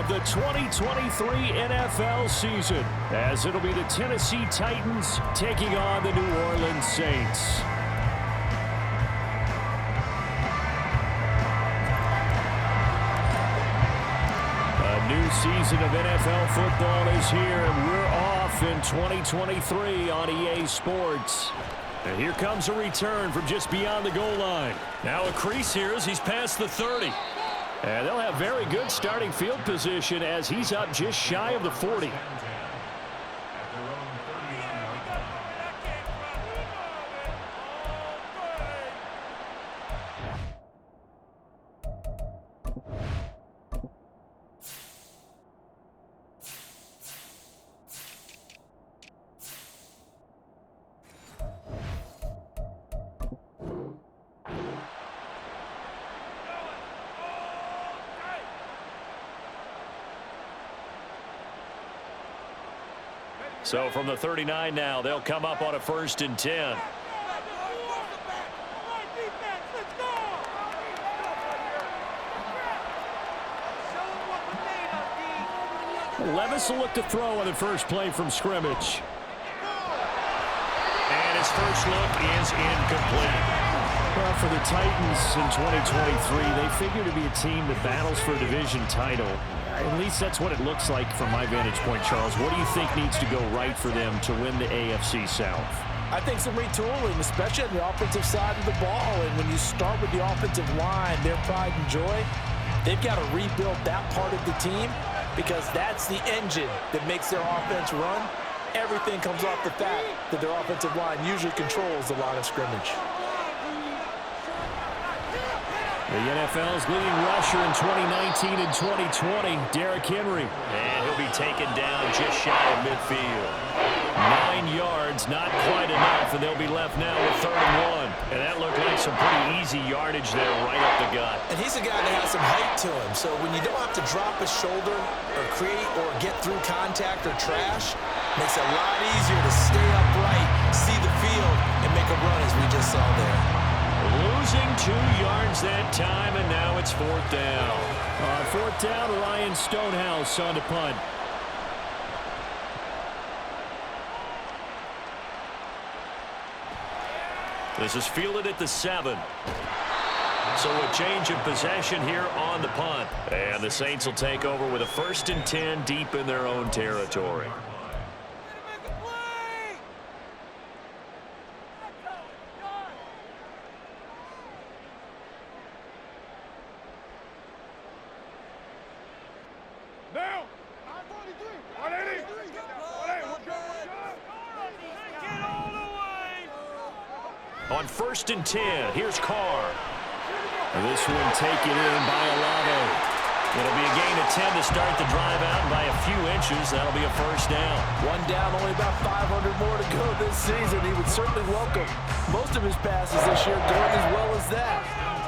of the 2023 NFL season, as it'll be the Tennessee Titans taking on the New Orleans Saints. A new season of NFL football is here, and we're off in 2023 on EA Sports. And here comes a return from just beyond the goal line. Now a crease here as he's past the 30. And they'll have very good starting field position as he's up just shy of the 40. So from the 39 now, they'll come up on a 1st and 10. Levis will look to throw on the first play from scrimmage. And his first look is incomplete. Well, for the Titans in 2023, they figure to be a team that battles for a division title. At least that's what it looks like from my vantage point, Charles. What do you think needs to go right for them to win the AFC South? I think some retooling, especially on the offensive side of the ball. And when you start with the offensive line, their pride and joy, they've got to rebuild that part of the team because that's the engine that makes their offense run. Everything comes off the fact that their offensive line usually controls the line of scrimmage. The NFL's leading rusher in 2019 and 2020, Derrick Henry. And he'll be taken down just shy of midfield. 9 yards, not quite enough, and they'll be left now with 3rd and 1. And that looked like some pretty easy yardage there right up the gut. And he's a guy that has some height to him, so when you don't have to drop a shoulder or create or get through contact or trash, makes it a lot easier to stay upright, see the field, and make a run as we just saw there. Losing 2 yards that time, and now it's 4th down. On 4th down, Ryan Stonehouse on the punt. This is fielded at the 7. So a change of possession here on the punt. And the Saints will take over with a 1st and 10 deep in their own territory. On 1st and 10, here's Carr. And this one taken in by Olave. It'll be a gain of 10 to start the drive out, and by a few inches, that'll be a 1st down. One down, only about 500 more to go this season. He would certainly welcome most of his passes this year going as well as that.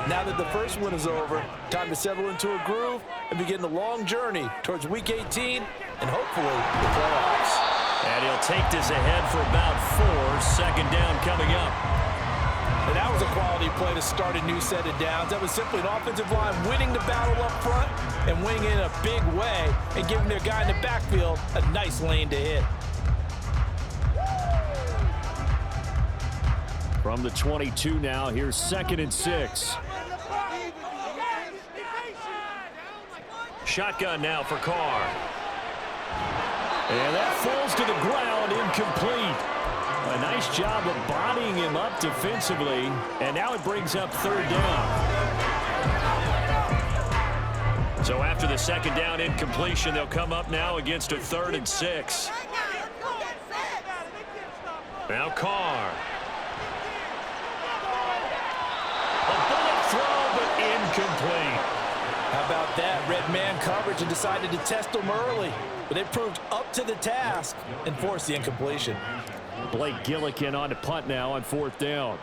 Now that the first one is over, time to settle into a groove and begin the long journey towards Week 18 and hopefully the playoffs. And he'll take this ahead for about 4. 2nd down coming up. And that was a quality play to start a new set of downs. That was simply an offensive line winning the battle up front and winning in a big way and giving their guy in the backfield a nice lane to hit. From the 22 now, here's 2nd and 6. Shotgun now for Carr. And that falls to the ground, incomplete. A nice job of bodying him up defensively, and now it brings up 3rd down. So after the 2nd down incompletion, they'll come up now against a 3rd and 6. Now Carr. A bullet throw, but incomplete. How about that? Red man coverage and decided to test them early, but they proved up to the task and forced the incompletion. Blake Gillikin on to punt now on 4th down.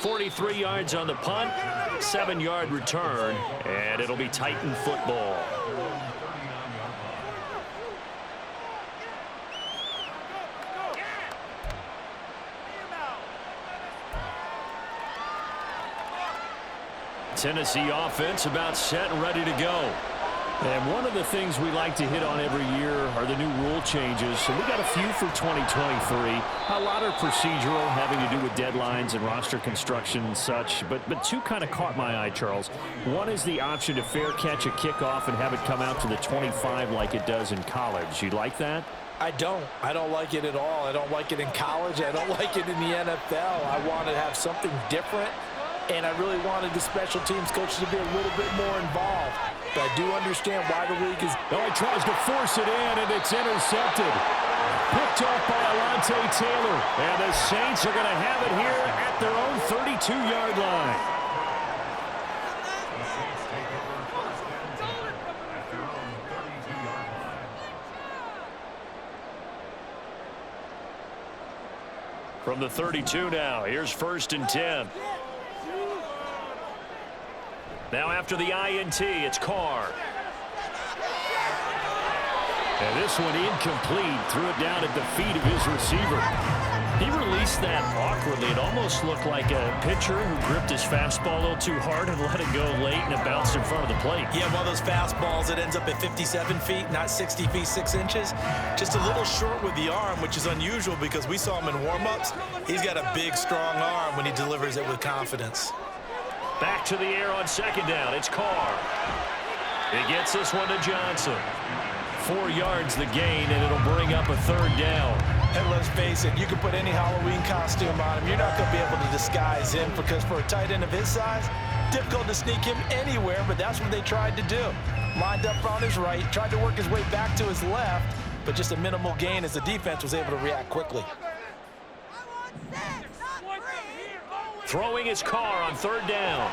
.43 yards on the punt, 7-yard return, and it'll be Titan football. Tennessee offense about set and ready to go. And one of the things we like to hit on every year are the new rule changes. So we got a few for 2023. A lot are procedural, having to do with deadlines and roster construction and such. But two kind of caught my eye, Charles. One is the option to fair catch a kickoff and have it come out to the 25 like it does in college. You like that? I don't like it at all. I don't like it in college. I don't like it in the NFL. I want to have something different, and I really wanted the special teams coaches to be a little bit more involved. But I do understand why the league is... Oh, he tries to force it in, and it's intercepted. Picked off by Alontae Taylor. And the Saints are going to have it here at their own 32-yard line. From the 32 now, here's 1st and 10. Now after the INT, it's Carr. And this one incomplete. Threw it down at the feet of his receiver. He released that awkwardly. It almost looked like a pitcher who gripped his fastball a little too hard and let it go late, and it bounced in front of the plate. Yeah, one of those fastballs that ends up at 57 feet, not 60 feet, 6 inches. Just a little short with the arm, which is unusual because we saw him in warm-ups. He's got a big, strong arm when he delivers it with confidence. Back to the air on 2nd down. It's Carr. He gets this one to Johnson. 4 yards the gain, and it'll bring up a 3rd down. And let's face it, you can put any Halloween costume on him. You're not going to be able to disguise him because for a tight end of his size, difficult to sneak him anywhere, but that's what they tried to do. Lined up on his right, tried to work his way back to his left, but just a minimal gain as the defense was able to react quickly. Throwing his Carr on 3rd down.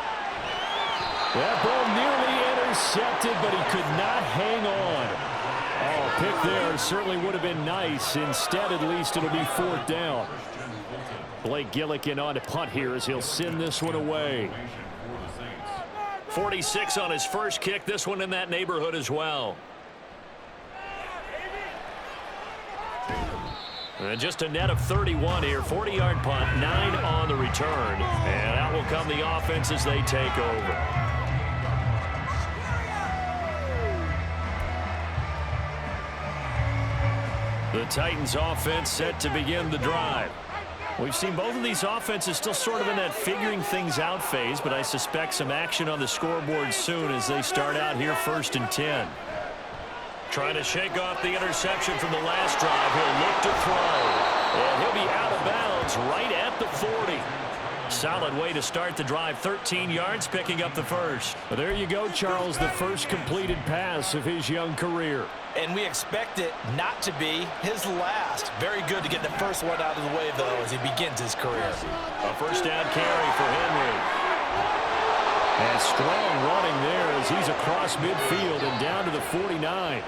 That ball nearly intercepted, but he could not hang on. Oh, pick there certainly would have been nice. Instead, at least, it'll be 4th down. Blake Gillikin on to punt here as he'll send this one away. 46 on his first kick. This one in that neighborhood as well. And just a net of 31 here. 40-yard punt, 9 on the return. And out will come the offense as they take over. The Titans offense set to begin the drive. We've seen both of these offenses still sort of in that figuring things out phase, but I suspect some action on the scoreboard soon as they start out here 1st and 10. Trying to shake off the interception from the last drive. He'll look to throw. And he'll be out of bounds right at the 40. Solid way to start the drive. 13 yards, picking up the first. Well, there you go, Charles, the first completed pass of his young career. And we expect it not to be his last. Very good to get the first one out of the way, though, as he begins his career. A 1st down carry for Henry. And strong running there as he's across midfield and down to the 49.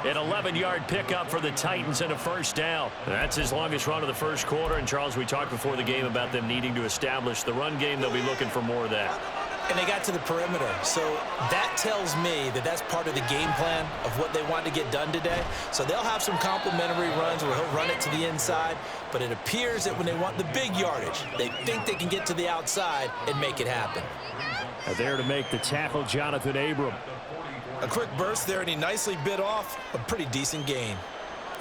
An 11-yard pickup for the Titans and a 1st down. That's his longest run of the first quarter. And, Charles, we talked before the game about them needing to establish the run game. They'll be looking for more of that. And they got to the perimeter. So that tells me that that's part of the game plan of what they want to get done today. So they'll have some complimentary runs where he'll run it to the inside. But it appears that when they want the big yardage, they think they can get to the outside and make it happen. There to make the tackle, Jonathan Abram. A quick burst there, and he nicely bit off a pretty decent gain.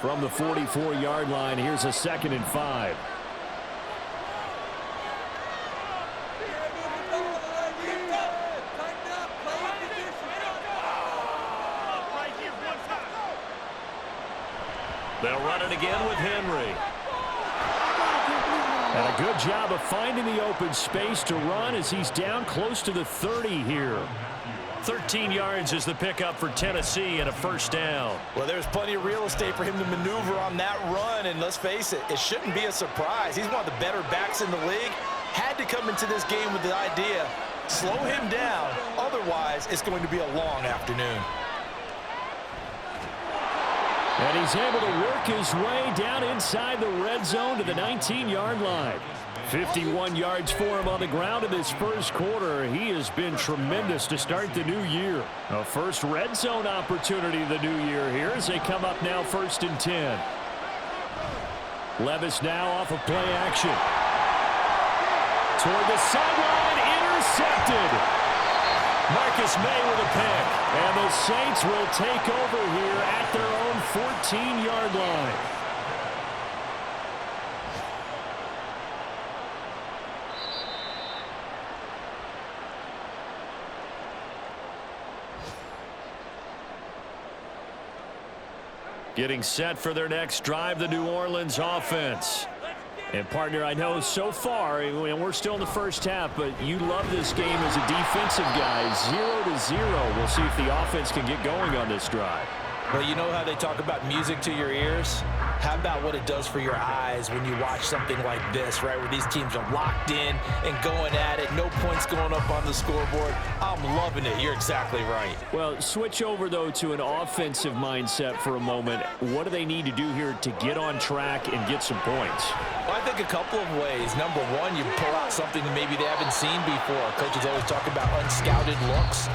From the 44-yard line, here's a 2nd and 5. They'll run it again with Henry. And a good job of finding the open space to run as he's down close to the 30 here. 13 yards is the pickup for Tennessee and a 1st down. Well, there's plenty of real estate for him to maneuver on that run, and let's face it, it shouldn't be a surprise. He's one of the better backs in the league. Had to come into this game with the idea, slow him down, otherwise it's going to be a long afternoon. And he's able to work his way down inside the red zone to the 19-yard line. 51 yards for him on the ground in this first quarter. He has been tremendous to start the new year. A first red zone opportunity the new year here as they come up now 1st and 10. Levis now off of play action. Toward the sideline, intercepted. Marcus May with a pick. And the Saints will take over here at their own 14-yard line. Getting set for their next drive, the New Orleans offense. And, partner, I know so far, and we're still in the first half, but you love this game as a defensive guy. 0-0. We'll see if the offense can get going on this drive. Well, you know how they talk about music to your ears? How about what it does for your eyes when you watch something like this, right, where these teams are locked in and going at it, no points going up on the scoreboard? I'm loving it. You're exactly right. Well, switch over, though, to an offensive mindset for a moment. What do they need to do here to get on track and get some points? Well, I think a couple of ways. Number one, you pull out something that maybe they haven't seen before. Coaches always talk about unscouted looks.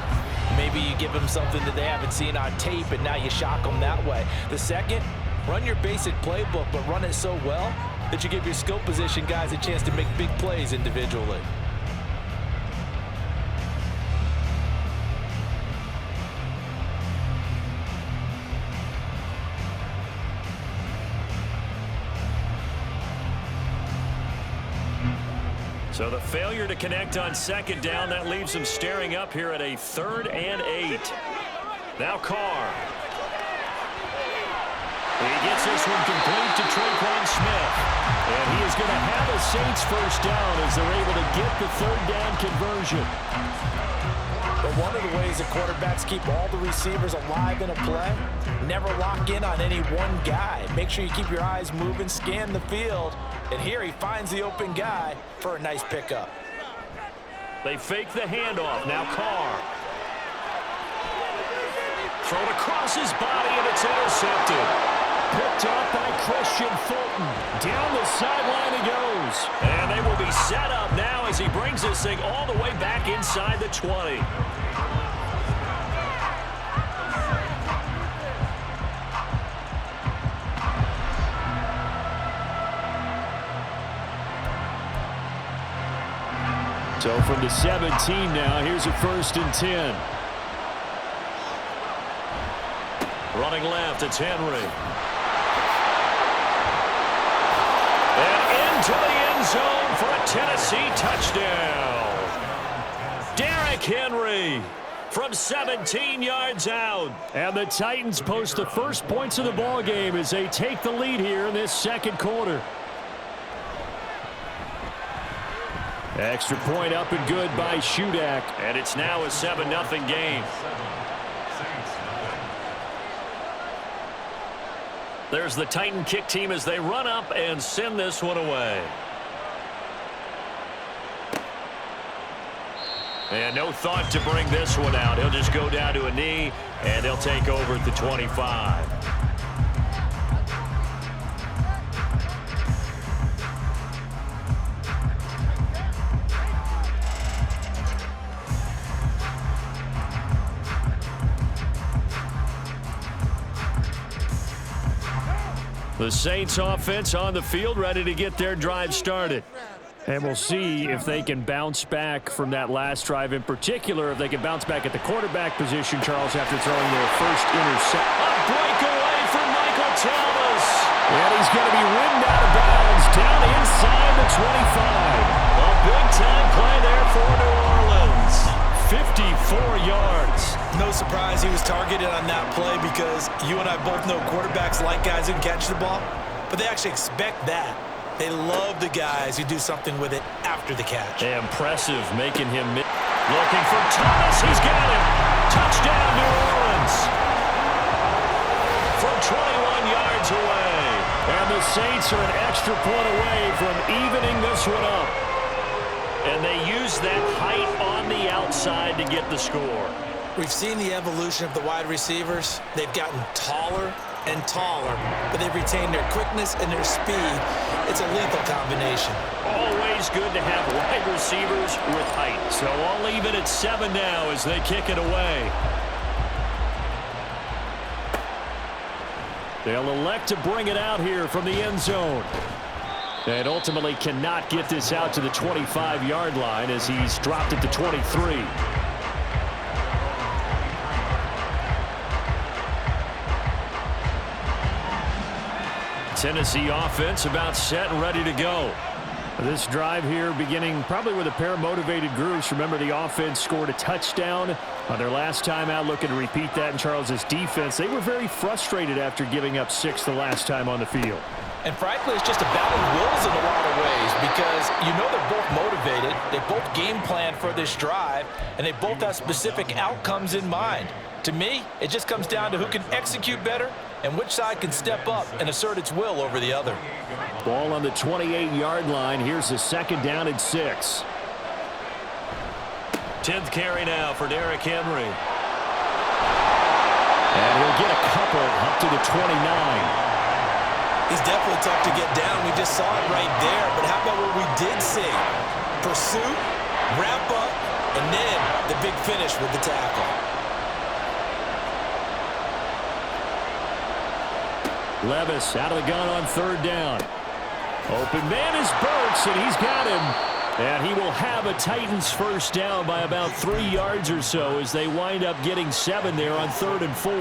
Maybe you give them something that they haven't seen on tape, and now you shock them that way. The second, run your basic playbook, but run it so well that you give your skill position guys a chance to make big plays individually. So the failure to connect on second down, that leaves them staring up here at a 3rd and 8. Now Carr. He gets this one complete to Tre'Quan Smith. And he is going to have a Saints first down as they're able to get the 3rd down conversion. But one of the ways that quarterbacks keep all the receivers alive in a play, never lock in on any one guy. Make sure you keep your eyes moving, scan the field. And here he finds the open guy for a nice pickup. They fake the handoff. Now Carr. Thrown across his body, and it's intercepted. Picked up by Christian Fulton. Down the sideline he goes. And they will be set up now as he brings this thing all the way back inside the 20. So from the 17 now, here's a 1st and 10. Running left, it's Henry. And into the end zone for a Tennessee touchdown. Derrick Henry from 17 yards out. And the Titans post the first points of the ball game as they take the lead here in this second quarter. Extra point up and good by Shudak. And it's now a 7-0 game. There's the Titan kick team as they run up and send this one away. And no thought to bring this one out. He'll just go down to a knee, and they'll take over at the 25. The Saints offense on the field, ready to get their drive started. And we'll see if they can bounce back from that last drive. In particular, if they can bounce back at the quarterback position, Charles, after throwing their first intercept. A breakaway from Michael Thomas. And he's going to be ridden out of bounds down inside the 25. A big-time play there for New Orleans. 54 yards. No surprise he was targeted on that play because you and I both know quarterbacks like guys who can catch the ball, but they actually expect that. They love the guys who do something with it after the catch. Impressive, making him looking for Thomas. He's got him. Touchdown, New Orleans. From 21 yards away. And the Saints are an extra point away from evening this one up. And they use that height on the outside to get the score. We've seen the evolution of the wide receivers. They've gotten taller and taller, but they've retained their quickness and their speed. It's a lethal combination. Always good to have wide receivers with height. So I'll leave it at 7 now as they kick it away. They'll elect to bring it out here from the end zone. And ultimately cannot get this out to the 25-yard line as he's dropped it to 23. Tennessee offense about set and ready to go. This drive here beginning probably with a pair of motivated groups. Remember, the offense scored a touchdown on their last time out, looking to repeat that in Charles's defense. They were very frustrated after giving up 6 the last time on the field. And frankly, it's just a battle of wills in a lot of ways because you know they're both motivated, they both game plan for this drive, and they both have specific outcomes in mind. To me, it just comes down to who can execute better and which side can step up and assert its will over the other. Ball on the 28-yard line. Here's the 2nd down and 6. 10th carry now for Derrick Henry. And he'll get a couple up to the 29. He's definitely tough to get down. We just saw it right there. But how about what we did see? Pursuit, wrap up, and then the big finish with the tackle. Levis out of the gun on 3rd down. Open man is Burks, and he's got him. And he will have a Titans first down by about 3 yards or so as they wind up getting 7 there on 3rd and 4.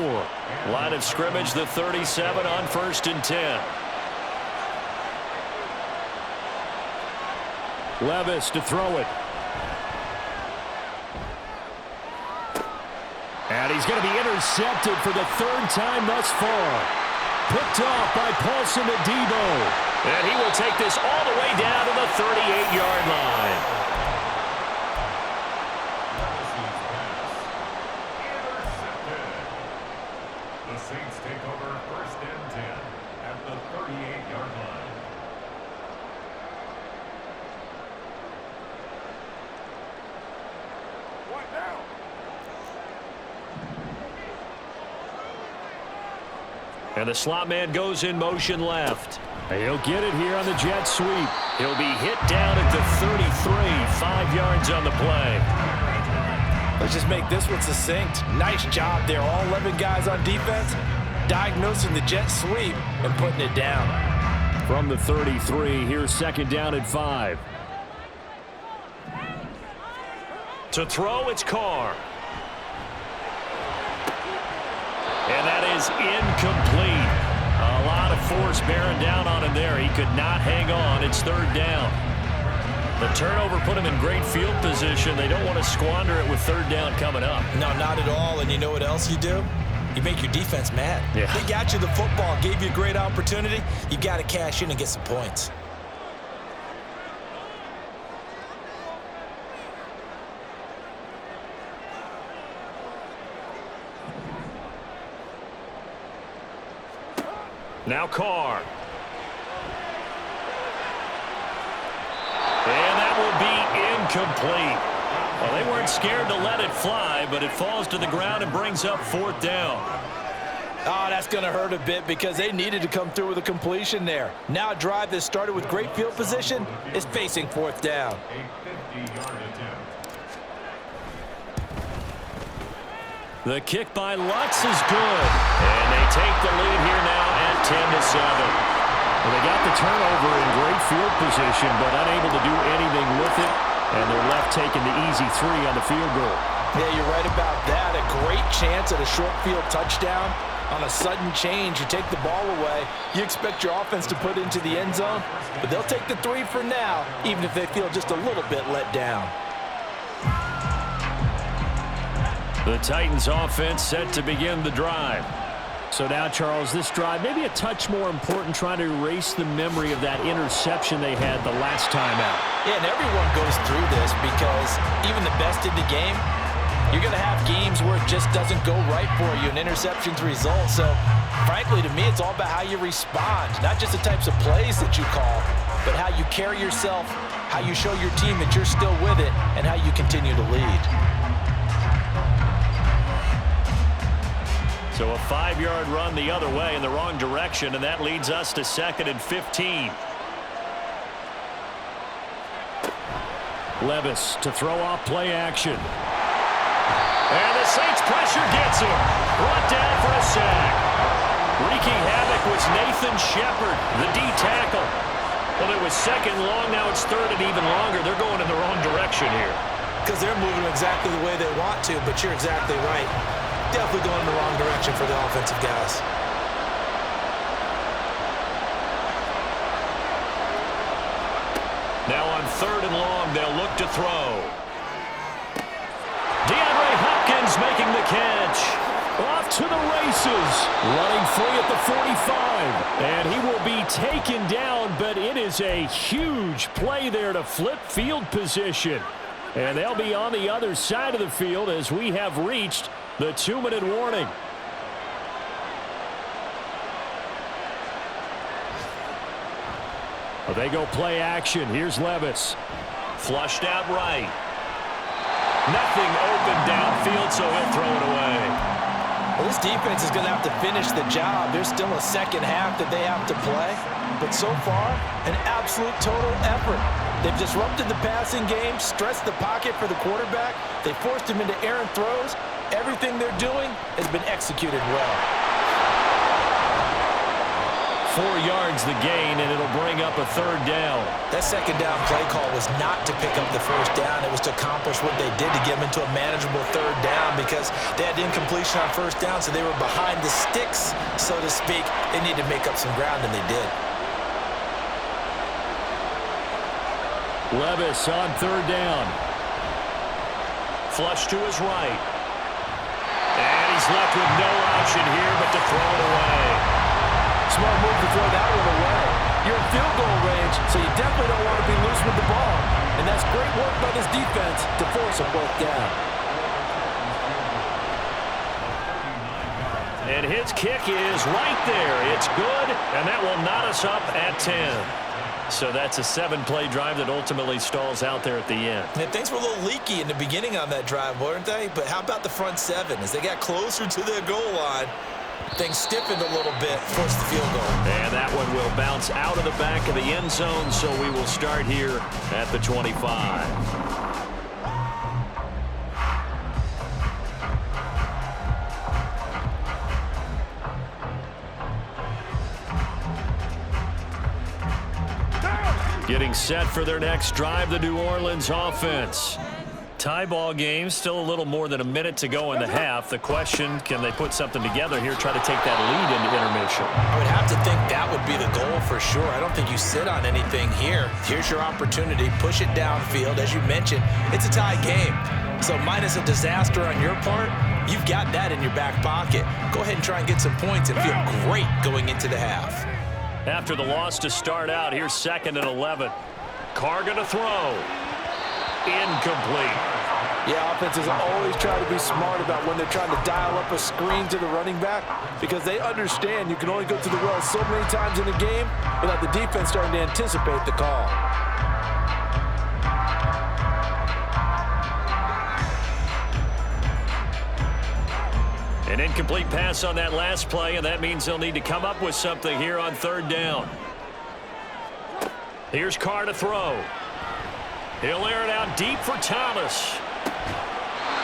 Line of scrimmage, the 37 on 1st and 10. Levis to throw it. And he's going to be intercepted for the 3rd time thus far. Picked off by Paulson Adebo. And he will take this all the way down to the 38-yard line. The Saints take over 1st and 10 at the 38-yard line. What now? And the slot man goes in motion left. He'll get it here on the jet sweep. He'll be hit down at the 33, 5 yards on the play. Let's just make this one succinct. Nice job there. All 11 guys on defense diagnosing the jet sweep and putting it down. From the 33, here's 2nd down and 5. To throw, it's Carr. And that is incomplete. A lot of force bearing down on him there. He could not hang on. It's 3rd down. The turnover put him in great field position. They don't want to squander it with 3rd down coming up. No, not at all. And you know what else you do? You make your defense mad. Yeah. They got you the football, gave you a great opportunity. You got to cash in and get some points. Now Carr. And that will be incomplete. Well, they weren't scared to let it fly, but it falls to the ground and brings up 4th down. Oh, that's going to hurt a bit because they needed to come through with a completion there. Now a drive that started with great field position is facing 4th down. A 50-yard attempt. The kick by Lutz is good. And they take the lead here now at 10-7. Well, they got the turnover in great field position, but unable to do anything with it. And they're left taking the easy 3 on the field goal. Yeah, you're right about that. A great chance at a short field touchdown. On a sudden change, you take the ball away. You expect your offense to put it into the end zone, but they'll take the 3 for now, even if they feel just a little bit let down. The Titans offense set to begin the drive. So now, Charles, this drive maybe a touch more important, trying to erase the memory of that interception they had the last time out. Yeah, and everyone goes through this because even the best in the game, you're going to have games where it just doesn't go right for you, and interceptions result. So, frankly, to me, it's all about how you respond, not just the types of plays that you call, but how you carry yourself, how you show your team that you're still with it, and how you continue to lead. So a 5-yard run the other way in the wrong direction, and that leads us to 2nd and 15. Levis to throw off play action. And the Saints pressure gets him. Brought down for a sack. Wreaking havoc was Nathan Shepard, the D tackle. Well, it was 2nd long, now it's 3rd and even longer. They're going in the wrong direction here. Because they're moving exactly the way they want to, but you're exactly right. Definitely going in the wrong direction for the offensive guys. 3rd and long. They'll look to throw. DeAndre Hopkins making the catch. Off to the races. Running free at the 45. And he will be taken down, but it is a huge play there to flip field position. And they'll be on the other side of the field as we have reached the 2-minute warning. Well, they go play action. Here's Levis. Flushed out right. Nothing open downfield, so he'll throw it away. Well, this defense is going to have to finish the job. There's still a second half that they have to play. But so far, an absolute total effort. They've disrupted the passing game, stressed the pocket for the quarterback. They forced him into errant throws. Everything they're doing has been executed well. 4 yards the gain, and it'll bring up a 3rd down. That second down play call was not to pick up the first down. It was to accomplish what they did to get them into a manageable 3rd down because they had incompletion on first down, so they were behind the sticks, so to speak. They needed to make up some ground, and they did. Levis on 3rd down. Flush to his right. And he's left with no option here but to throw it away. Smart move to throw that one away. You're in field goal range, so you definitely don't want to be loose with the ball. And that's great work by this defense to force a 4th down. And his kick is right there. It's good, and that will knot us up at 10. So that's a 7-play drive that ultimately stalls out there at the end. And things were a little leaky in the beginning on that drive, weren't they? But how about the front 7? As they got closer to the goal line, things stiffened a little bit, forced the field goal. And that one will bounce out of the back of the end zone, so we will start here at the 25. Getting set for their next drive, the New Orleans offense. Tie ball game, still a little more than a minute to go in the half. The question, can they put something together here, try to take that lead into intermission? I would have to think that would be the goal for sure. I don't think you sit on anything here. Here's your opportunity. Push it downfield. As you mentioned, it's a tie game. So minus a disaster on your part, you've got that in your back pocket. Go ahead and try and get some points and feel great going into the half. After the loss to start out, here's 2nd and 11. Carr going to throw. Incomplete. Yeah, offenses always try to be smart about when they're trying to dial up a screen to the running back because they understand you can only go to the well so many times in a game without the defense starting to anticipate the call. An incomplete pass on that last play, and that means they'll need to come up with something here on 3rd down. Here's Carr to throw. He'll air it out deep for Thomas.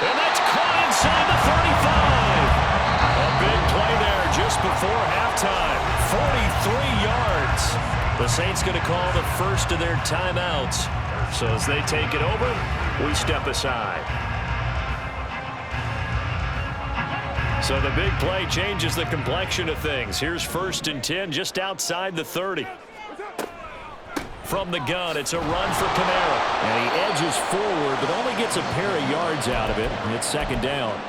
And that's caught inside the 35. A big play there just before halftime. 43 yards. The Saints going to call the first of their timeouts. So as they take it over, we step aside. So the big play changes the complexion of things. Here's 1st and 10 just outside the 30. From the gun, it's a run for Kamara. And he edges forward, but only gets a pair of yards out of it. And it's 2nd down.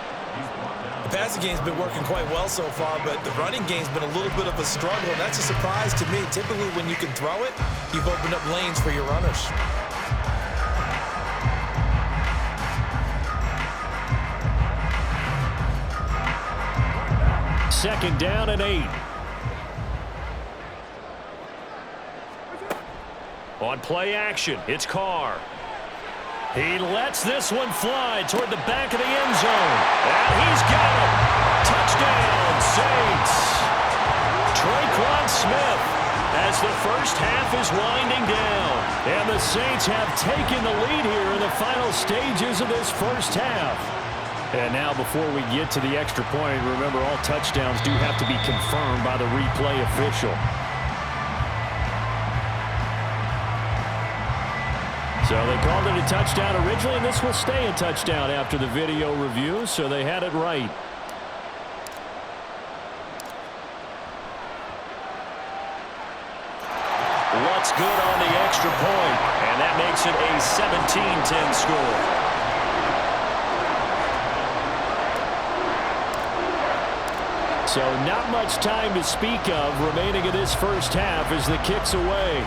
The passing game's been working quite well so far, but the running game's been a little bit of a struggle. And that's a surprise to me. Typically, when you can throw it, you've opened up lanes for your runners. Second down and 8. On play action, it's Carr. He lets this one fly toward the back of the end zone. And he's got it. Touchdown, Saints. Traquan Smith as the first half is winding down. And the Saints have taken the lead here in the final stages of this first half. And now before we get to the extra point, remember all touchdowns do have to be confirmed by the replay official. So they called it a touchdown originally, and this will stay a touchdown after the video review, so they had it right. What's good on the extra point? And that makes it a 17-10 score. So not much time to speak of remaining in this first half as the kick's away.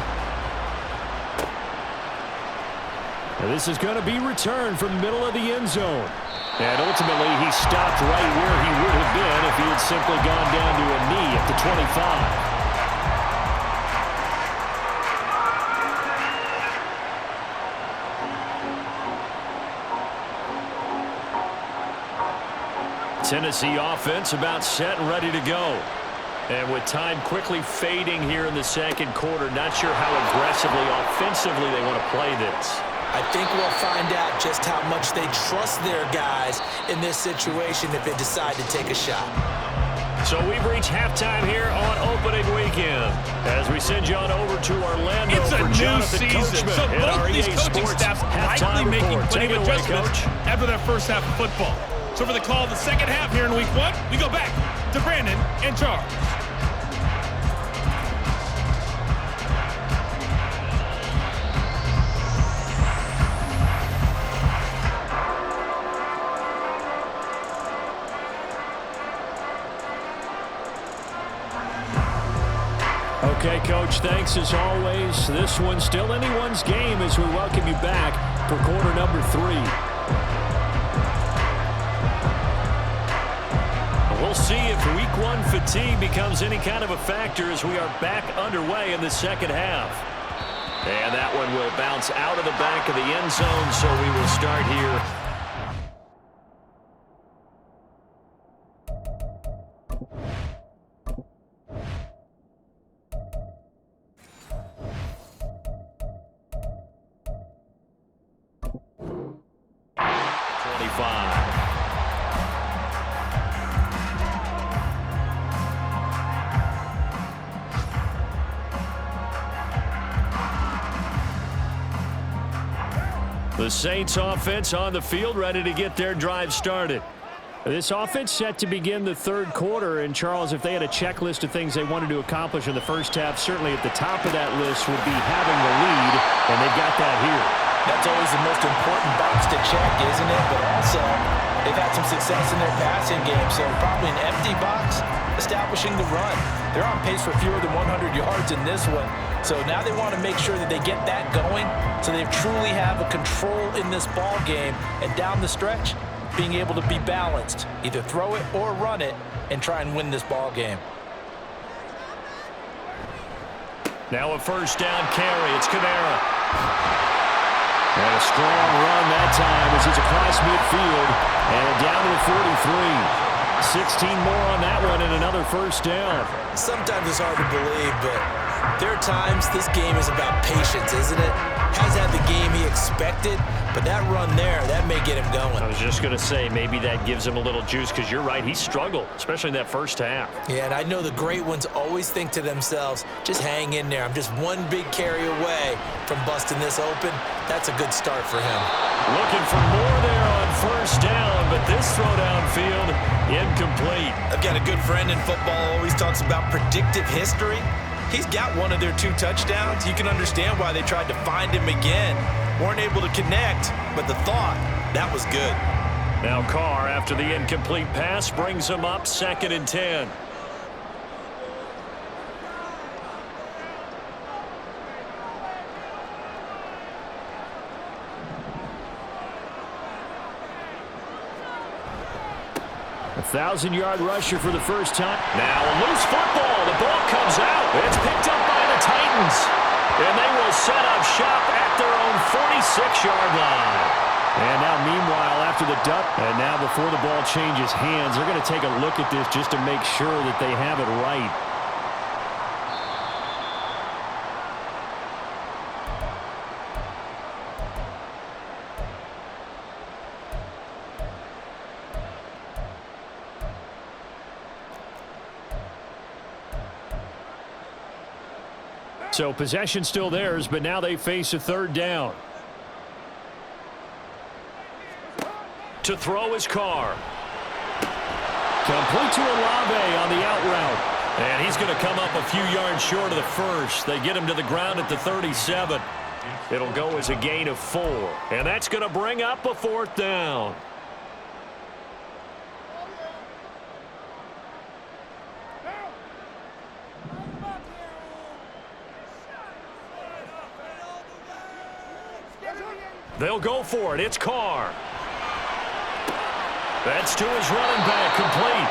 And this is going to be returned from the middle of the end zone. And ultimately, he stopped right where he would have been if he had simply gone down to a knee at the 25. Tennessee offense about set and ready to go. And with time quickly fading here in the second quarter, not sure how aggressively, offensively they want to play this. I think we'll find out just how much they trust their guys in this situation if they decide to take a shot. So we've reached halftime here on opening weekend. As we send you on over to Orlando it's for a Jonathan new season, Coachman so both these EA coaching Sports staffs likely making plenty of adjustments after their first half of football. So for the call of the second half here in week one, we go back to Brandon and Charles. Okay, Coach, thanks as always. This one's still anyone's game as we welcome you back for quarter number 3. We'll see if week one fatigue becomes any kind of a factor as we are back underway in the second half. And that one will bounce out of the back of the end zone, so we will start here. The Saints offense on the field, ready to get their drive started. This offense set to begin the third quarter. And, Charles, if they had a checklist of things they wanted to accomplish in the first half, certainly at the top of that list would be having the lead, and they've got that here. That's always the most important box to check, isn't it? But also, they've had some success in their passing game, so probably an empty box, establishing the run. They're on pace for fewer than 100 yards in this one. So now they want to make sure that they get that going so they truly have a control in this ball game. And down the stretch, being able to be balanced, either throw it or run it, and try and win this ball game. Now a first down carry. It's Kamara. And a strong run that time as he's across midfield and down to the 43. 16 more on that one and another first down. Sometimes it's hard to believe, but there are times this game is about patience, isn't it? Has had the game he expected, but that run there, that may get him going. I was just going to say, maybe that gives him a little juice because you're right, he struggled, especially in that first half. Yeah, and I know the great ones always think to themselves, just hang in there. I'm just one big carry away from busting this open. That's a good start for him. Looking for more there on first down, but this throw downfield, incomplete. I've got a good friend in football, always talks about predictive history. He's got one of their 2 touchdowns. You can understand why they tried to find him again. Weren't able to connect, but the thought, that was good. Now Carr, after the incomplete pass, brings him up 2nd and 10. A 1,000-yard rusher for the first time. Now a loose football. The ball comes out. It's picked up by the Titans. And they will set up shop at their own 46-yard line. And now, meanwhile, after the duck, and now before the ball changes hands, they're going to take a look at this just to make sure that they have it right. So possession still theirs, but now they face a third down. To throw is Carr. Complete to Olave on the out route. And he's going to come up a few yards short of the first. They get him to the ground at the 37. It'll go as a gain of 4. And that's going to bring up a 4th down. They'll go for it. It's Carr. That's to his running back, complete.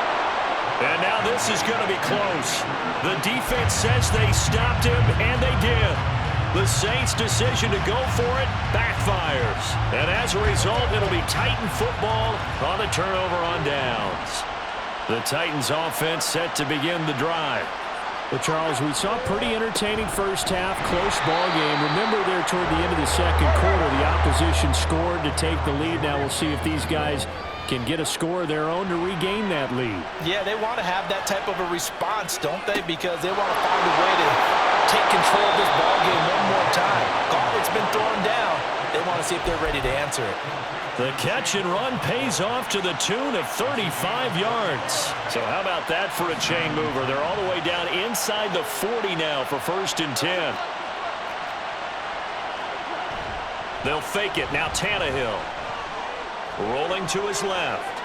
And now this is going to be close. The defense says they stopped him, and they did. The Saints' decision to go for it backfires. And as a result, it'll be Titan football on the turnover on downs. The Titans offense set to begin the drive. Well, Charles, we saw a pretty entertaining first half, close ball game. Remember there toward the end of the second quarter, the opposition scored to take the lead. Now we'll see if these guys can get a score of their own to regain that lead. Yeah, they want to have that type of a response, don't they? Because they want to find a way to take control of this ball game one more time. Gauntlet's been thrown down. They want to see if they're ready to answer it. The catch and run pays off to the tune of 35 yards. So how about that for a chain mover? They're all the way down inside the 40 now for 1st and 10. They'll fake it. Now Tannehill. Rolling to his left.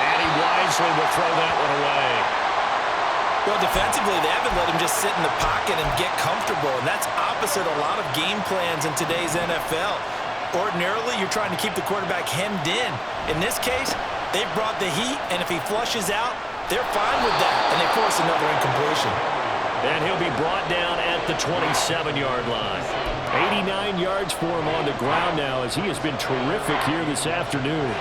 And he wisely will throw that one away. Well, defensively, they haven't let him just sit in the pocket and get comfortable, and that's opposite a lot of game plans in today's NFL. Ordinarily, you're trying to keep the quarterback hemmed in. In this case, they brought the heat, and if he flushes out, they're fine with that, and they force another incompletion. And he'll be brought down at the 27-yard line. 89 yards for him on the ground now as he has been terrific here this afternoon.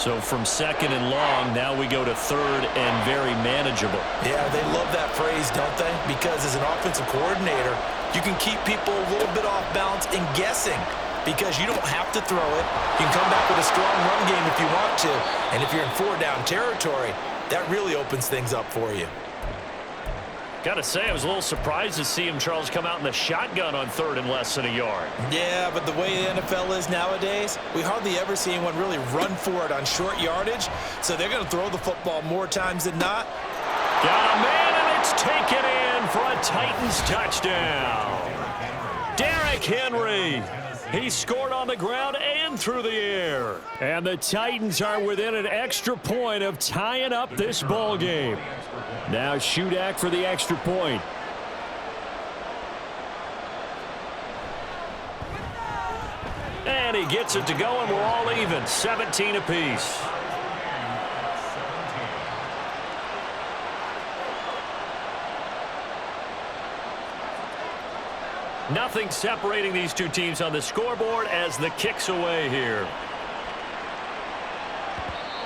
So from 2nd and long, now we go to 3rd and very manageable. Yeah, they love that phrase, don't they? Because as an offensive coordinator, you can keep people a little bit off balance and guessing because you don't have to throw it. You can come back with a strong run game if you want to. And if you're in 4-down territory, that really opens things up for you. Got to say, I was a little surprised to see him, Charles, come out in the shotgun on 3rd and less than a yard. Yeah, but the way the NFL is nowadays, we hardly ever see anyone really run for it on short yardage. So they're going to throw the football more times than not. Got a man, and it's taken in for a Titans touchdown. Derrick Henry. He scored on the ground and through the air. And the Titans are within an extra point of tying up this ball game. Now Shudak for the extra point. And he gets it to go, and we're all even. 17 apiece. Nothing separating these two teams on the scoreboard as the kick's away here.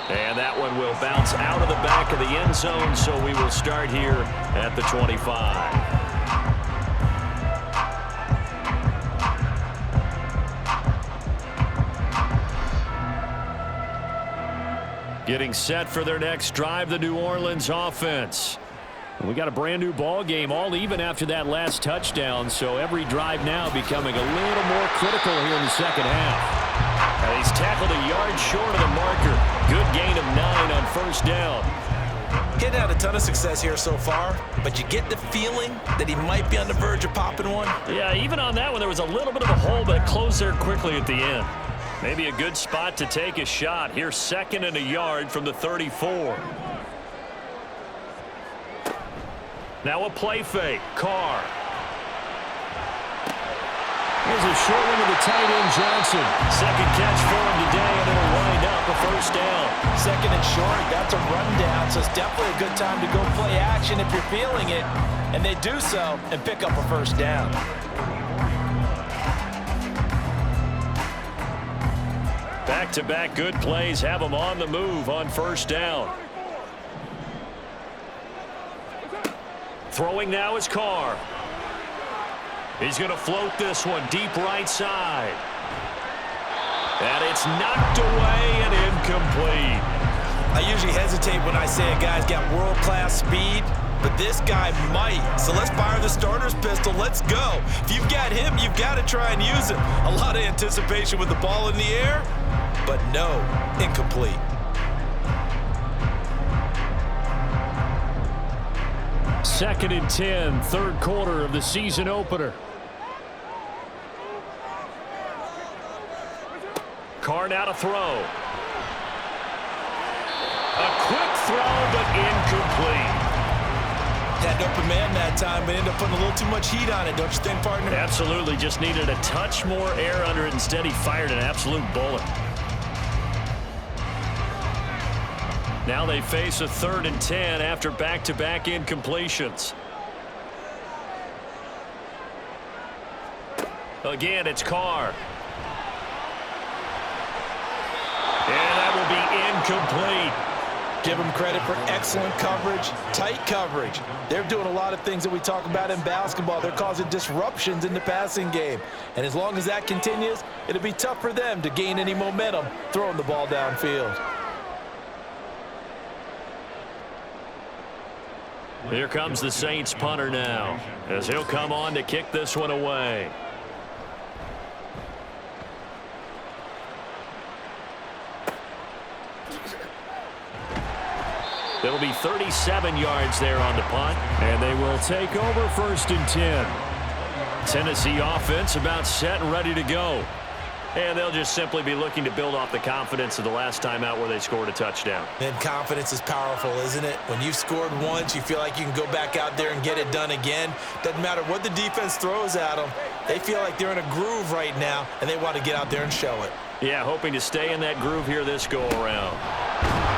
And that one will bounce out of the back of the end zone, so we will start here at the 25. Getting set for their next drive, the New Orleans offense. We got a brand new ball game, all even after that last touchdown, so every drive now becoming a little more critical here in the second half. And he's tackled a yard short of the marker. Good gain of 9 on 1st down. Getting out a ton of success here so far, but you get the feeling that he might be on the verge of popping one. Yeah, even on that one, there was a little bit of a hole, but it closed there quickly at the end. Maybe a good spot to take a shot. Here's 2nd and a yard from the 34. Now a play fake. Carr. Here's a short one to the tight end, Johnson. Second catch for him today, and it'll wind up a 1st down. 2nd and short, that's a rundown, so it's definitely a good time to go play action if you're feeling it. And they do so and pick up a 1st down. Back-to-back good plays have them on the move on 1st down. Throwing now is Carr. He's going to float this one deep right side. And it's knocked away and incomplete. I usually hesitate when I say a guy's got world-class speed, but this guy might. So let's fire the starter's pistol. Let's go. If you've got him, you've got to try and use him. A lot of anticipation with the ball in the air, but no, incomplete. 2nd and 10, third quarter of the season opener. Carr now to throw. A quick throw, but incomplete. Had an open man that time, but ended up putting a little too much heat on it, don't you think, partner? Absolutely. Just needed a touch more air under it. Instead, he fired an absolute bullet. Now they face a 3rd and 10 after back-to-back incompletions. Again, it's Carr. And that will be incomplete. Give them credit for excellent coverage, tight coverage. They're doing a lot of things that we talk about in basketball. They're causing disruptions in the passing game. And as long as that continues, it'll be tough for them to gain any momentum throwing the ball downfield. Here comes the Saints punter now, as he'll come on to kick this one away. It'll be 37 yards there on the punt, and they will take over 1st and 10. Tennessee offense about set and ready to go. And they'll just simply be looking to build off the confidence of the last time out where they scored a touchdown. And confidence is powerful, isn't it? When you've scored once, you feel like you can go back out there and get it done again. Doesn't matter what the defense throws at them. They feel like they're in a groove right now, and they want to get out there and show it. Yeah, hoping to stay in that groove here this go-around.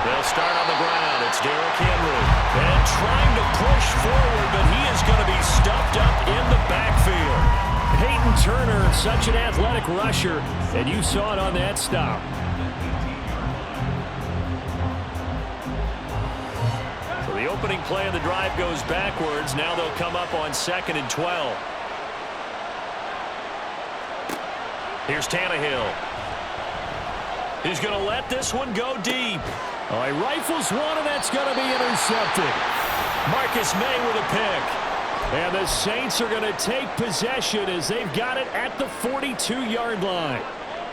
They'll start on the ground. It's Derrick Henry. And trying to push forward, but he is going to be stuffed up in the backfield. Peyton Turner, such an athletic rusher, and you saw it on that stop. So the opening play of the drive goes backwards. Now they'll come up on 2nd and 12. Here's Tannehill. He's going to let this one go deep. Oh, he rifles one, and that's going to be intercepted. Marcus May with a pick. And the Saints are going to take possession as they've got it at the 42-yard line.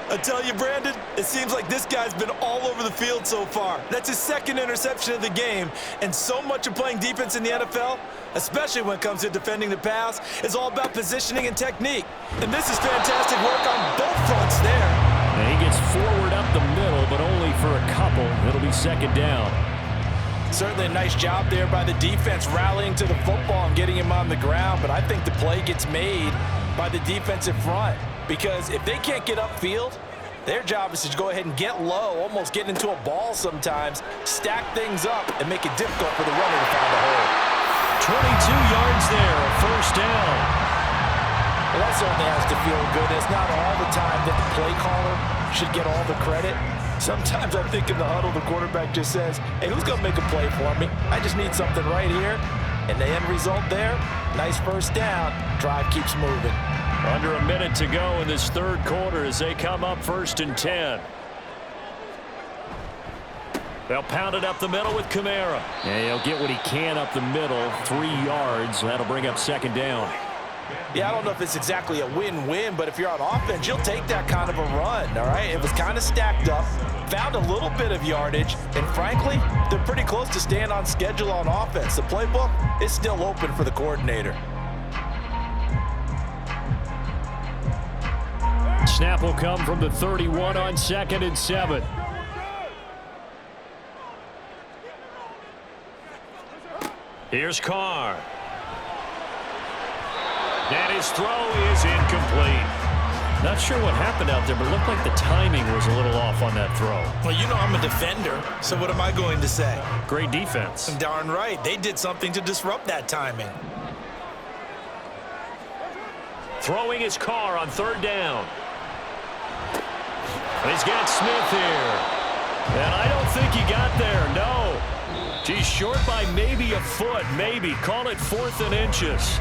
I tell you, Brandon, it seems like this guy's been all over the field so far. That's his 2nd interception of the game. And so much of playing defense in the NFL, especially when it comes to defending the pass, is all about positioning and technique. And this is fantastic work on both fronts there. And he gets forward up the middle, but only for a couple. It'll be 2nd down. Certainly a nice job there by the defense rallying to the football and getting him on the ground, but I think the play gets made by the defensive front because if they can't get upfield, their job is to go ahead and get low, almost get into a ball sometimes, stack things up, and make it difficult for the runner to find a hole. 22 yards there, a 1st down. Well, that certainly has to feel good. It's not all the time that the play caller should get all the credit. Sometimes I think in the huddle, the quarterback just says, hey, who's going to make a play for me? I just need something right here. And the end result there, nice 1st down. Drive keeps moving. Under a minute to go in this 3rd quarter as they come up 1st and 10. They'll pound it up the middle with Kamara. And he'll get what he can up the middle, 3 yards. That'll bring up 2nd down. Yeah, I don't know if it's exactly a win-win, but if you're on offense, you'll take that kind of a run, all right? It was kind of stacked up, found a little bit of yardage, and frankly, they're pretty close to staying on schedule on offense. The playbook is still open for the coordinator. Snap will come from the 31 on 2nd and 7. Here's Carr. And his throw is incomplete. Not sure what happened out there, but it looked like the timing was a little off on that throw. Well, you know I'm a defender, so what am I going to say? Great defense. Darn right. They did something to disrupt that timing. Throwing his Carr on 3rd down. And he's got Smith here. And I don't think he got there, no. He's short by maybe a foot, maybe. Call it 4th and inches.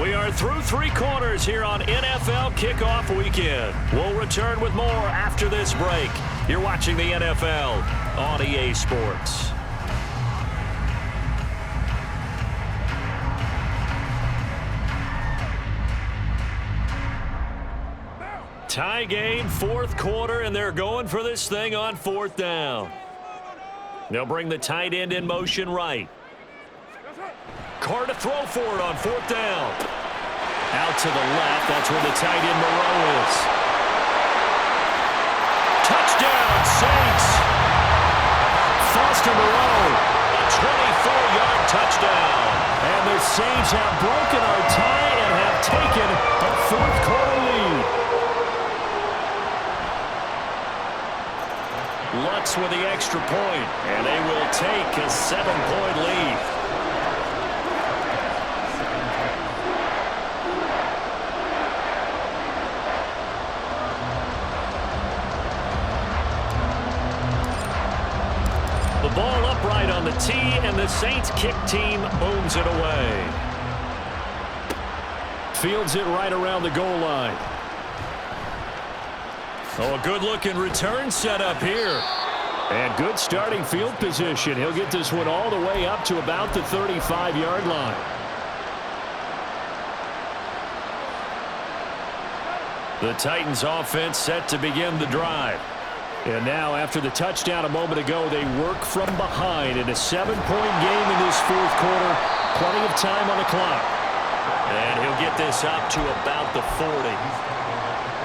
We are through 3 quarters here on NFL Kickoff Weekend. We'll return with more after this break. You're watching the NFL on EA Sports. Tie game, 4th quarter, and they're going for this thing on 4th down. They'll bring the tight end in motion right. Carr to throw for it on 4th down. Out to the left. That's where the tight end Moreau is. Touchdown, Saints. Foster Moreau, a 24-yard touchdown. And the Saints have broken our tie and have taken a 4th quarter lead. Lutz with the extra point, and they will take a 7-point lead. The ball upright on the tee, and the Saints kick team booms it away. Fields it right around the goal line. Oh, a good-looking return set up here. And good starting field position. He'll get this one all the way up to about the 35-yard line. The Titans offense set to begin the drive. And now, after the touchdown a moment ago, they work from behind in a 7-point game in this 4th quarter. Plenty of time on the clock. And he'll get this up to about the 40.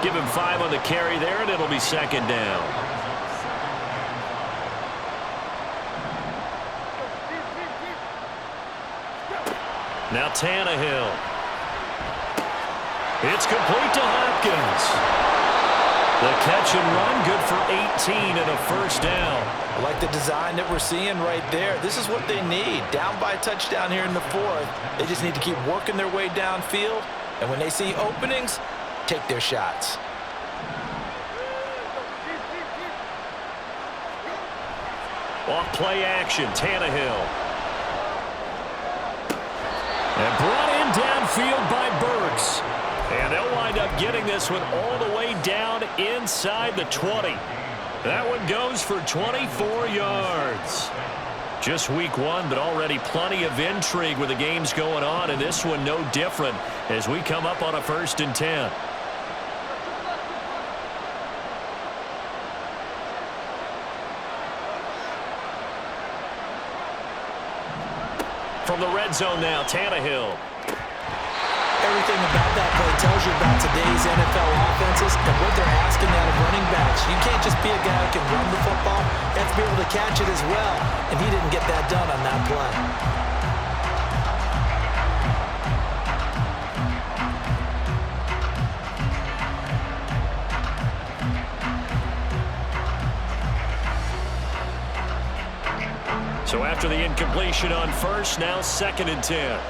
Give him 5 on the carry there, and it'll be 2nd down. Now Tannehill. It's complete to Hopkins. The catch and run, good for 18 and a 1st down. I like the design that we're seeing right there. This is what they need. Down by a touchdown here in the 4th. They just need to keep working their way downfield. And when they see openings, take their shots. Off play action, Tannehill. And brought in downfield by Burks. And they'll wind up getting this one all the way down inside the 20. That one goes for 24 yards. Just week 1, but already plenty of intrigue with the games going on, and this one no different as we come up on a 1st and 10. From the red zone now, Tannehill. Everything about that play tells you about today's NFL offenses and what they're asking out of running backs. You can't just be a guy who can run the football. You have to be able to catch it as well. And he didn't get that done on that play. So after the incompletion on 1st, now 2nd and 10.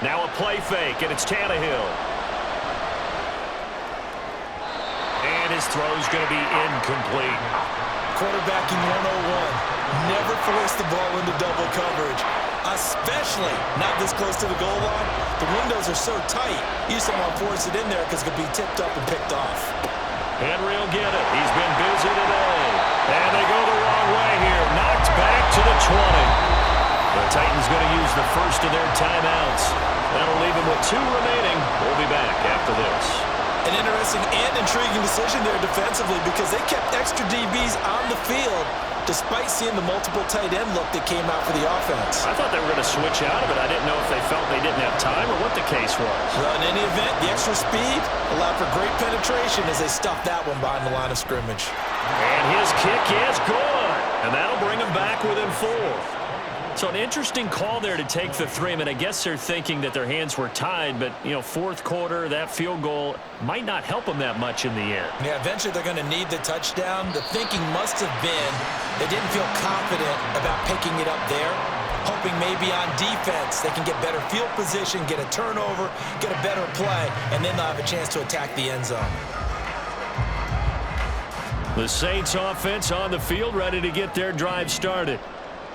Now a play fake, and it's Tannehill. And his throw's going to be incomplete. Quarterbacking 101. Never force the ball into double coverage, especially not this close to the goal line. The windows are so tight, you just don't want to force it in there because it could be tipped up and picked off. Henry will get it. He's been busy today. And they go the wrong way here. Knocked back to the 20. The Titans going to use the first of their timeouts. That'll leave them with 2 remaining. We'll be back after this. An interesting and intriguing decision there defensively because they kept extra DBs on the field despite seeing the multiple tight end look that came out for the offense. I thought they were going to switch out of it. I didn't know if they felt they didn't have time or what the case was. Well, in any event, the extra speed allowed for great penetration as they stuffed that one behind the line of scrimmage. And his kick is good. And that'll bring him back within 4. So an interesting call there to take the 3. I mean, I guess they're thinking that their hands were tied, but, 4th quarter, that field goal might not help them that much in the end. Yeah, eventually they're going to need the touchdown. The thinking must have been they didn't feel confident about picking it up there, hoping maybe on defense they can get better field position, get a turnover, get a better play, and then they'll have a chance to attack the end zone. The Saints offense on the field ready to get their drive started.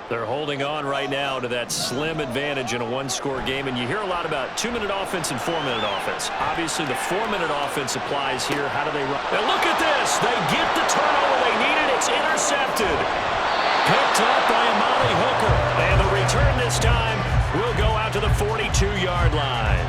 They're holding on right now to that slim advantage in a 1-score game, and you hear a lot about 2-minute offense and 4-minute offense. Obviously, the 4-minute offense applies here. How do they run? Now look at this. They get the turnover they needed. It's intercepted. Picked up by Amari Hooker. And the return this time will go out to the 42-yard line.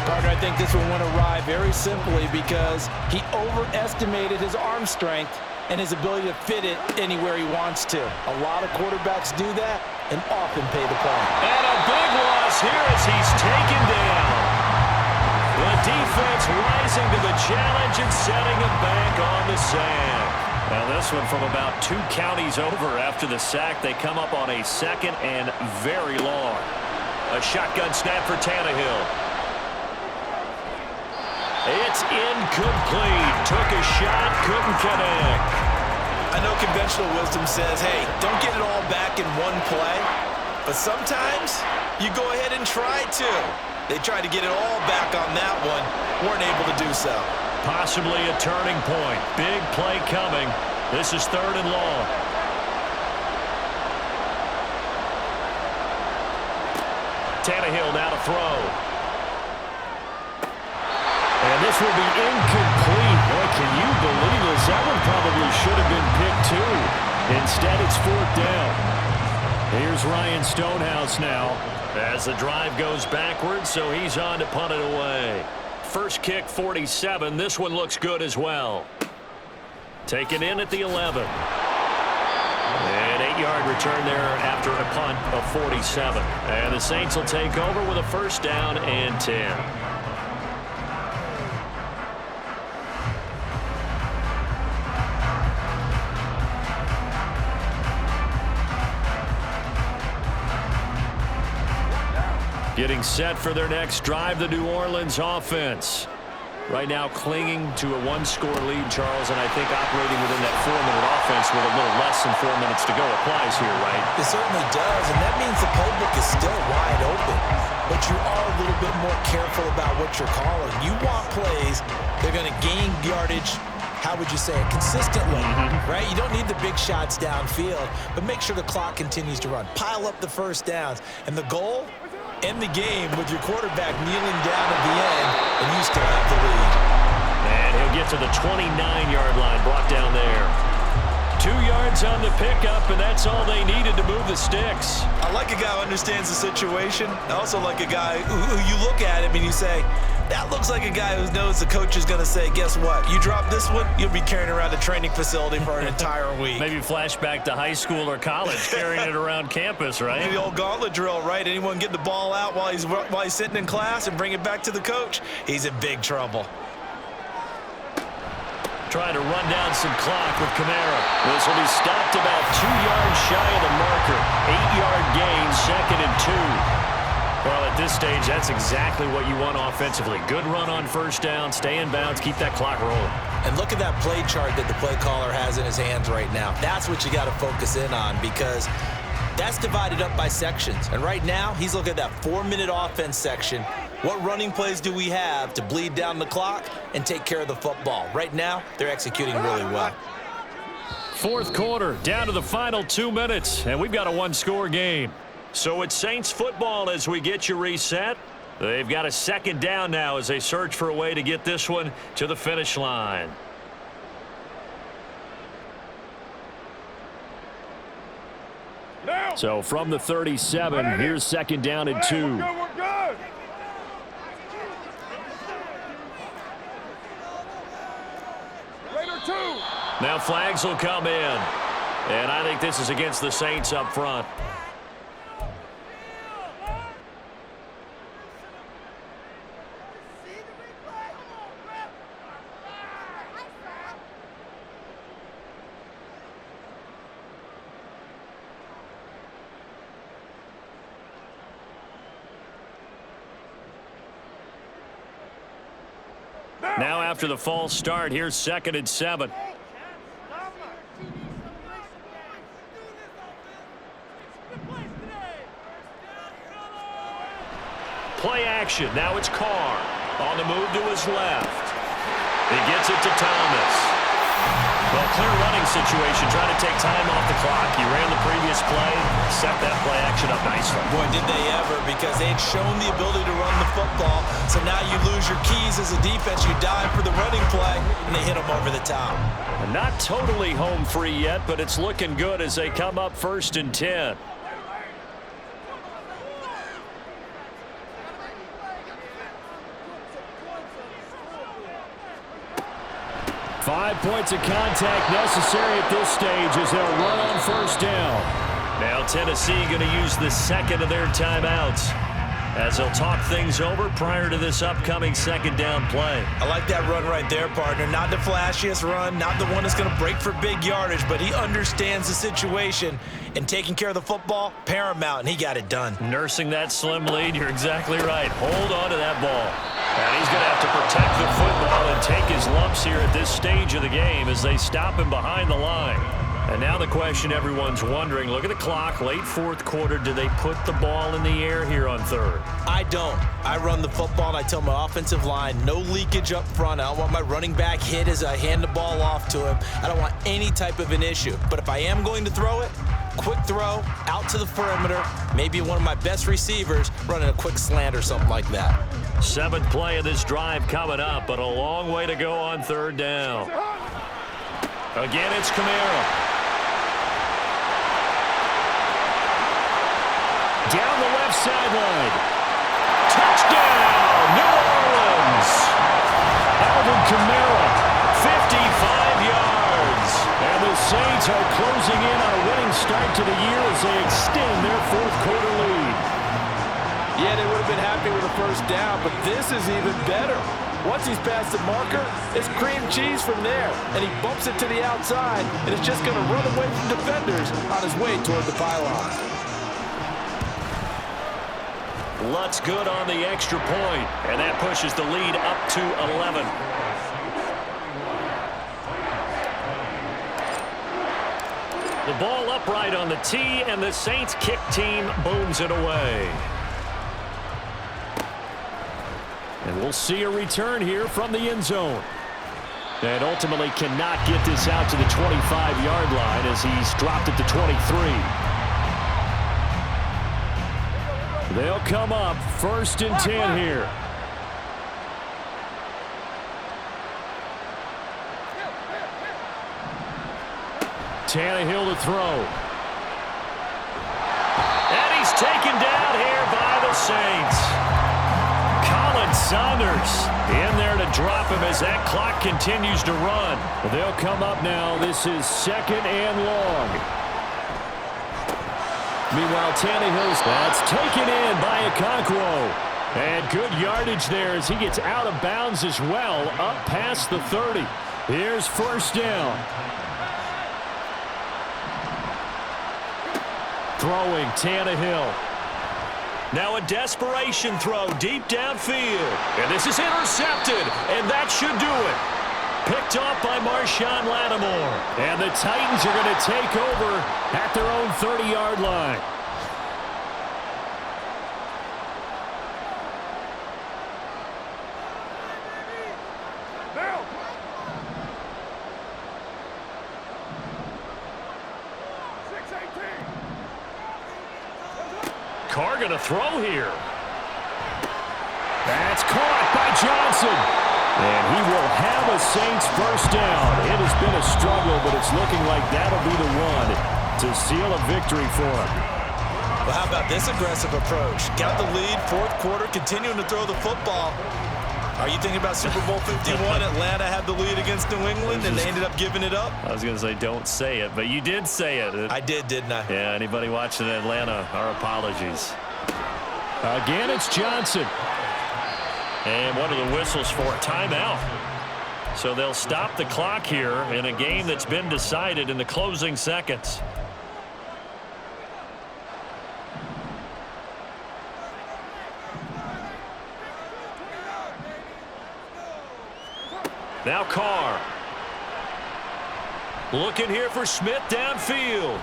Part Partner, I think this one went awry very simply because he overestimated his arm strength and his ability to fit it anywhere he wants to. A lot of quarterbacks do that and often pay the price. And a big loss here as he's taken down. The defense rising to the challenge and setting him back on the sand. Now this one from about 2 counties over after the sack. They come up on a 2nd and very long. A shotgun snap for Tannehill. It's incomplete. Took a shot, couldn't connect. I know conventional wisdom says, hey, don't get it all back in one play. But sometimes you go ahead and try to. They tried to get it all back on that one. Weren't able to do so. Possibly a turning point. Big play coming. This is 3rd and long. Tannehill now to throw. And this will be incomplete. Boy, can you believe this? That one probably should have been picked too. Instead, it's 4th down. Here's Ryan Stonehouse now as the drive goes backwards, so he's on to punt it away. First kick, 47. This one looks good as well. Taken in at the 11. An 8-yard return there after a punt of 47. And the Saints will take over with a 1st down and 10. Getting set for their next drive, the New Orleans offense. Right now clinging to a 1-score lead, Charles, and I think operating within that 4-minute offense with a little less than 4 minutes to go applies here, right? It certainly does, and that means the playbook is still wide open. But you are a little bit more careful about what you're calling. You want plays, they're going to gain yardage, how would you say it, consistently, right? You don't need the big shots downfield, but make sure the clock continues to run. Pile up the 1st downs, and the goal? End the game with your quarterback kneeling down at the end, and you still have the lead. And he'll get to the 29-yard line, brought down there. 2 yards on the pickup, and that's all they needed to move the sticks. I like a guy who understands the situation. I also like a guy who you look at him and you say, that looks like a guy who knows the coach is going to say, guess what? You drop this one, you'll be carrying around the training facility for an entire week. Maybe flashback to high school or college, carrying it around campus, right? Maybe the old gauntlet drill, right? Anyone get the ball out while he's sitting in class and bring it back to the coach? He's in big trouble. Trying to run down some clock with Kamara. This will be stopped about 2 yards shy of the marker. 8-yard gain, 2nd and 2. Well, at this stage, that's exactly what you want offensively. Good run on 1st down, stay in bounds, keep that clock rolling. And look at that play chart that the play caller has in his hands right now. That's what you got to focus in on because that's divided up by sections. And right now, he's looking at that 4-minute offense section. What running plays do we have to bleed down the clock and take care of the football? Right now, they're executing really well. 4th quarter, down to the final 2 minutes, and we've got a 1-score game. So it's Saints football as we get you reset. They've got a 2nd down now as they search for a way to get this one to the finish line. So from the 37, here's 2nd down and 2. Now flags will come in. And I think this is against the Saints up front. Now after the false start, here's 2nd and 7. Play action. Now it's Carr on the move to his left. He gets it to Thomas. Well, clear running situation, trying to take time off the clock. He ran the previous play, set that play action up nicely. Boy, did they ever, because they had shown the ability to run the football. So now you lose your keys as a defense. You dive for the running play, and they hit them over the top. Not totally home free yet, but it's looking good as they come up 1st and 10. 5 points of contact necessary at this stage as they'll run on first down. Now Tennessee going to use the second of their timeouts as they'll talk things over prior to this upcoming second down play. I like that run right there, partner. Not the flashiest run, not the one that's going to break for big yardage, but he understands the situation, and taking care of the football, paramount, and he got it done. Nursing that slim lead, you're exactly right. Hold on to that ball. And he's going to have to protect the football and take his lumps here at this stage of the game as they stop him behind the line. And now the question everyone's wondering, look at the clock, late fourth quarter, do they put the ball in the air here on third? I don't. I run the football, and I tell my offensive line, no leakage up front. I don't want my running back hit as I hand the ball off to him. I don't want any type of an issue. But if I am going to throw it, quick throw, out to the perimeter, maybe one of my best receivers running a quick slant or something like that. Seventh play of this drive coming up, but a long way to go on third down. Again, it's Kamara. Down the left sideline. Touchdown, New Orleans. Alvin Kamara, 55 yards. And the Saints are closing in on a winning start to the year as they extend their fourth quarter lead. Yeah, they would have been happy with a first down, but this is even better. Once he's past the marker, it's cream cheese from there. And he bumps it to the outside, and it's just going to run away from defenders on his way toward the pylon. Lutz good on the extra point, and that pushes the lead up to 11. The ball upright on the tee, and the Saints kick team booms it away. And we'll see a return here from the end zone. And ultimately cannot get this out to the 25-yard line as he's dropped it to 23. They'll come up 1st and 10 here. Tannehill to throw. And he's taken down here by the Saints. Colin Saunders in there to drop him as that clock continues to run. They'll come up now. This is 2nd and long. Meanwhile, Tannehill's that's taken in by Okonkwo. And good yardage there as he gets out of bounds as well, up past the 30. Here's first down. Throwing, Tannehill. Now a desperation throw deep downfield. And this is intercepted, and that should do it. Picked off by Marshawn Lattimore. And the Titans are going to take over at their own 30-yard line. Carr going to throw here. That's caught by Johnson. And he will have a Saints first down. It has been a struggle, but it's looking like that'll be the one to seal a victory for him. Well, how about this aggressive approach? Got the lead, fourth quarter, continuing to throw the football. Are you thinking about Super Bowl 51? Atlanta had the lead against New England, and they ended up giving it up? I was going to say don't say it, but you did say it. I did, didn't I? Yeah, anybody watching Atlanta, our apologies. Again, it's Johnson. And what are the whistles for? Timeout. So they'll stop the clock here in a game that's been decided in the closing seconds. Now Carr. Looking here for Smith downfield.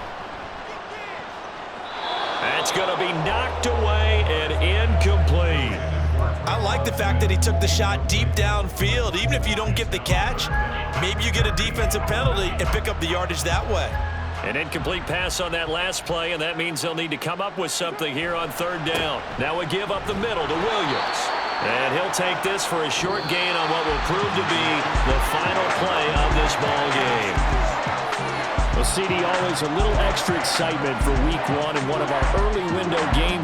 That's going to be knocked away and incomplete. I like the fact that he took the shot deep downfield. Even if you don't get the catch, maybe you get a defensive penalty and pick up the yardage that way. An incomplete pass on that last play, and that means they'll need to come up with something here on third down. Now we give up the middle to Williams. And he'll take this for a short gain on what will prove to be the final play of this ball game. Well, CD, always a little extra excitement for week one in one of our early window games.